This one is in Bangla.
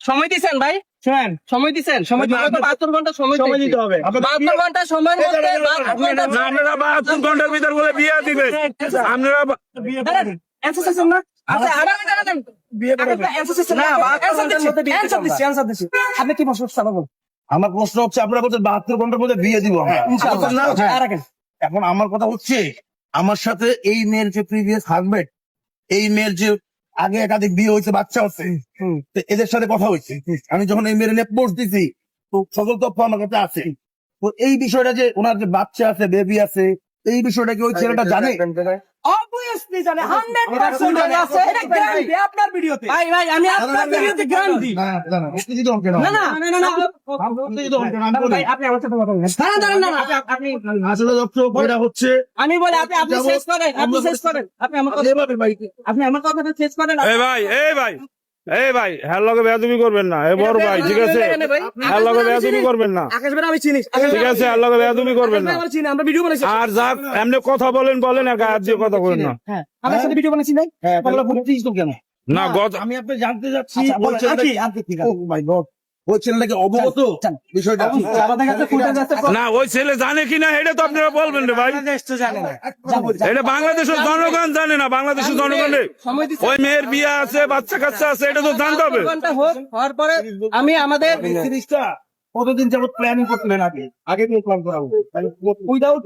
সময় দিচ্ছেন ভাই, শোনেন, সময় দিচ্ছেন, সময় তো 72 ঘন্টা সময় সময় দিতে হবে। 72 ঘন্টা সময়ের মধ্যে 72 ঘন্টা আপনারা 72 ঘন্টার ভিতর বলে বিয়ে দিবেন আপনারা বিয়ে করবেন। অ্যান্সার না আচ্ছা আবার দাঁড়া দেন বিয়ে করবেন। না 72 ঘন্টার মধ্যে বিয়ে answer দিচ্ছি। আপনি কি প্রশ্ন করছেন বলুন? আমার প্রশ্ন হচ্ছে আপনারা বলছেন 72 ঘন্টার মধ্যে বিয়ে দিব আমরা। ইনশাআল্লাহ। না, হ্যাঁ, আর রাখেন। এখন আমার কথা হচ্ছে আমার সাথে এই মেয়ের যে প্রিভিয়াস হাজবেন্ড, এই মেয়ের যে আগে একাধিক বিয়ে হয়েছে, বাচ্চা হচ্ছে, তো এদের সাথে কথা হয়েছে। আমি যখন এই মেয়ের নিয়ে পোস্ট দিছি তো সকল তথ্য আমার কাছে আছে। তো এই বিষয়টা যে ওনার যে বাচ্চা আছে, বেবি আছে, এই বিষয়টা কি ওই ছেলেটা জানে? Obviously জানে, 100% জানে। আছে। এটা গ্যারান্টি আপনার ভিডিওতে। ভাই ভাই আমি আপনার ভিডিওতে গ্যারান্টি না, না, না, উত্তেজিত হন কেন? না না না উত্তেজিত হন কেন? আমি বলি। ভাই, আপনি আমার সাথে কথা বলেন। না না আপনি আসলে দর্শক, এটা হচ্ছে আমি বলি আপনি শেষ করেন, আপনি শেষ করেন, আপনি আমার কথা এভাবে ভাই, আপনি আমার কথাটা শেষ করেন। এই ভাই হ্যাঁ লগে বেয়াদবি করবেন না। এ বড় ভাই ঠিক আছে, হ্যাঁ লগে বেয়াদবি করবেন না। আকাশ ভাই আমি চিনি, ঠিক আছে, আর লগে বেয়াদবি করবেন না। আমরা চিনি, আমরা ভিডিও বানাইছি। আর যা এমনি কথা বলেন আর গায়ে দিয়ে কথা বলেন না। হ্যাঁ আমার সাথে ভিডিও বানাইছি নাই। হ্যাঁ, তাহলে উত্তেজিত কেন? না গত আমি আপনি জানতে যাচ্ছি আচ্ছা, ওই বলেন, ছেলেটা- আর কি ঠিক আছে। Oh my God, ওই ছেলেটাকে অবগত চান। বিষয়টা কি? আমাদের কাছে ফুটেজ আছে। না ওই ছেলে জানে কিনা এটা তো আপনারা বলবেন রে ভাই। বাংলাদেশ তো জানে না। এটা বাংলাদেশের জনগণ জানে না, বাংলাদেশের জনগণ সময় দিচ্ছি। ওই মেয়ের বিয়ে আছে, বাচ্চা কাচ্চা আছে, এটা তো জানতে হবে। ঘন্টা হোক হওয়ার পরে আমি আমাদের এই জিনিসটা কতদিন যাবত প্ল্যানিং করছিলেন? আগে আগে দিয়ে প্ল্যান করা উইদাউট